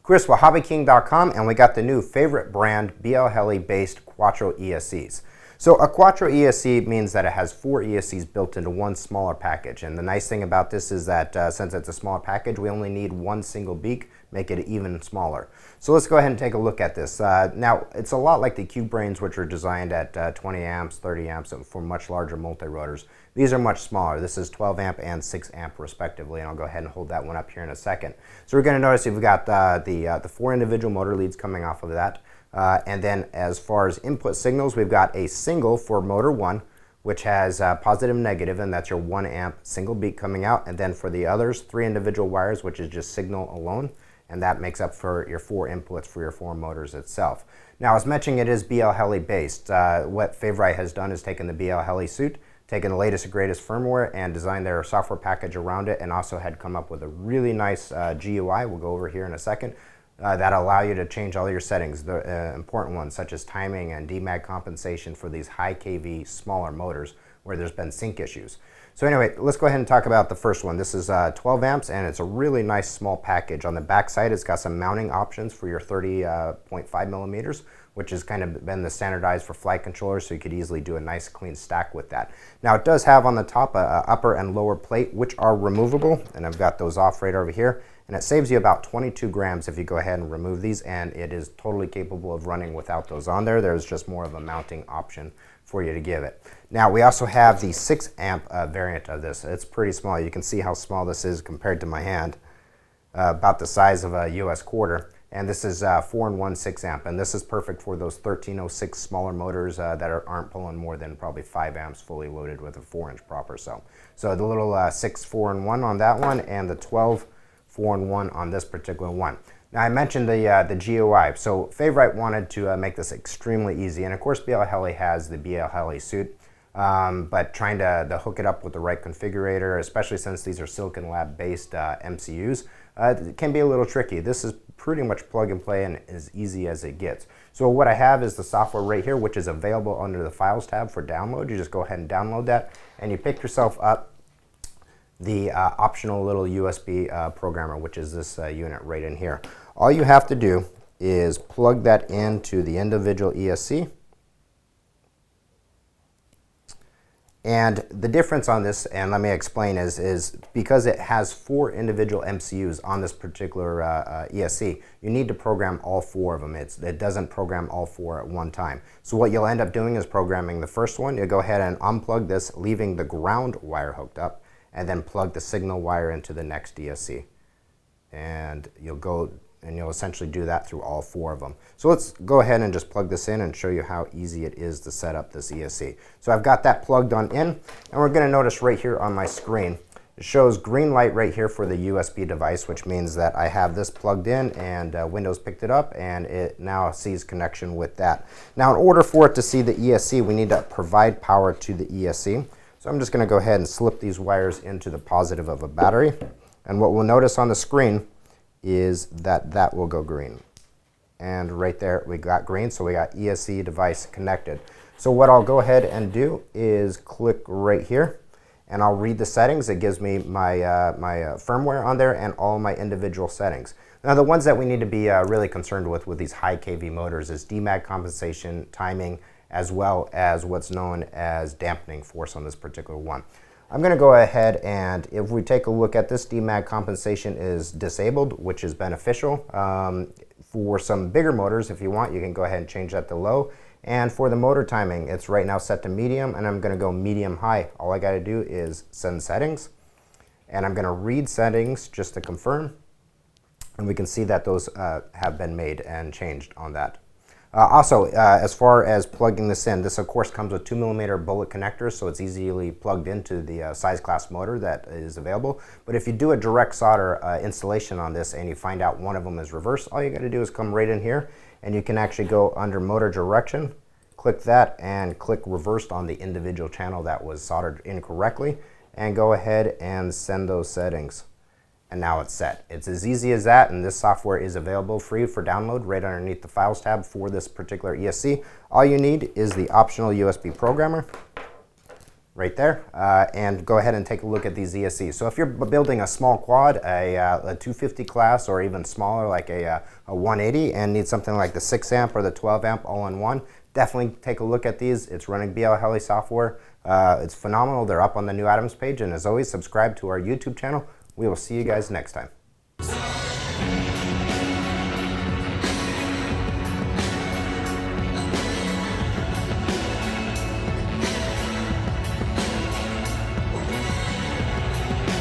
Chris with HobbyKing.com, and we got the new favorite brand BL Heli based Quattro ESCs. So a Quattro ESC means that it has 4 ESCs built into one smaller package, and the nice thing about this is that since it's a smaller package, we only need one single beak, make it even smaller. So let's go ahead and take a look at this. Now it's a lot like the Cube Brains, which are designed at 20 amps, 30 amps, and for much larger multi-rotors. These are much smaller. This is 12 amp and 6 amp respectively, and I'll go ahead and hold that one up here in a second. So we're going to notice we've got the 4 individual motor leads coming off of that. And then as far as input signals, we've got a single for motor 1, which has positive and negative, and that's your 1 amp single beat coming out. And then for the others, 3 individual wires, which is just signal alone, and that makes up for your 4 inputs for your 4 motors itself. Now, as mentioned, it is BL Heli based. What Favorite has done is taken the BL Heli suit, taken the latest and greatest firmware, and designed their software package around it, and also had come up with a really nice GUI, we'll go over here in a second, that allow you to change all your settings, the important ones such as timing and demag compensation for these high kV smaller motors where there's been sync issues. So anyway, let's go ahead and talk about the first one. This is 12 amps, and it's a really nice small package. On the back side, it's got some mounting options for your 30.5 millimeters, which has kind of been the standardized for flight controllers, so you could easily do a nice clean stack with that. Now it does have on the top a upper and lower plate, which are removable, and I've got those off right over here. And it saves you about 22 grams if you go ahead and remove these, and it is totally capable of running without those on there. There's just more of a mounting option for you to give it. Now we also have the 6 amp variant of this. It's pretty small. You can see how small this is compared to my hand, about the size of a US quarter. And this is 4-in-1 6 amp, and this is perfect for those 1306 smaller motors that aren't pulling more than probably 5 amps fully loaded with a 4-inch proper cell. So the little 6 4-in-1 on that one, and the 12 4-in-1 on this particular one. Now I mentioned the GUI, so Favorite wanted to make this extremely easy, and of course BL Heli has the BL Heli suit, but trying to hook it up with the right configurator, especially since these are Silicon Lab based MCUs, it can be a little tricky. This is pretty much plug and play and as easy as it gets. So what I have is the software right here, which is available under the Files tab for download. You just go ahead and download that, and you pick yourself up the optional little USB programmer, which is this unit right in here. All you have to do is plug that into the individual ESC. And the difference on this, and let me explain, is because it has 4 individual MCUs on this particular ESC, you need to program all 4 of them. It doesn't program all 4 at one time. So what you'll end up doing is programming the first one. You'll go ahead and unplug this, leaving the ground wire hooked up, and then plug the signal wire into the next ESC. And you'll essentially do that through all 4 of them. So let's go ahead and just plug this in and show you how easy it is to set up this ESC. So I've got that plugged on in, and we're going to notice right here on my screen, it shows green light right here for the USB device, which means that I have this plugged in, and Windows picked it up, and it now sees connection with that. Now in order for it to see the ESC, we need to provide power to the ESC. So I'm just going to go ahead and slip these wires into the positive of a battery, and what we'll notice on the screen is that that will go green. And right there we got green, so we got ESC device connected. So what I'll go ahead and do is click right here, and I'll read the settings. It gives me my firmware on there and all my individual settings. Now the ones that we need to be really concerned with these high kV motors is demag compensation, timing, as well as what's known as dampening force on this particular one. I'm going to go ahead, and if we take a look at this, demag compensation is disabled, which is beneficial. For some bigger motors, if you want, you can go ahead and change that to low. And for the motor timing, it's right now set to medium, and I'm going to go medium high. All I got to do is send settings, and I'm going to read settings just to confirm, and we can see that those have been made and changed on that. Also, as far as plugging this in, this of course comes with 2mm bullet connectors, so it's easily plugged into the size class motor that is available. But if you do a direct solder installation on this and you find out one of them is reverse, all you got to do is come right in here, and you can actually go under motor direction, click that, and click reversed on the individual channel that was soldered incorrectly, and go ahead and send those settings. And now it's set. It's as easy as that, and this software is available free for download right underneath the Files tab for this particular ESC. All you need is the optional USB programmer. right there, and go ahead and take a look at these ESCs. So if you're building a small quad, a 250 class, or even smaller like a 180, and need something like the 6 amp or the 12 amp all in one, definitely take a look at these. It's running BL Heli software. It's phenomenal. They're up on the new items page, and as always, subscribe to our YouTube channel. We will see you guys next time.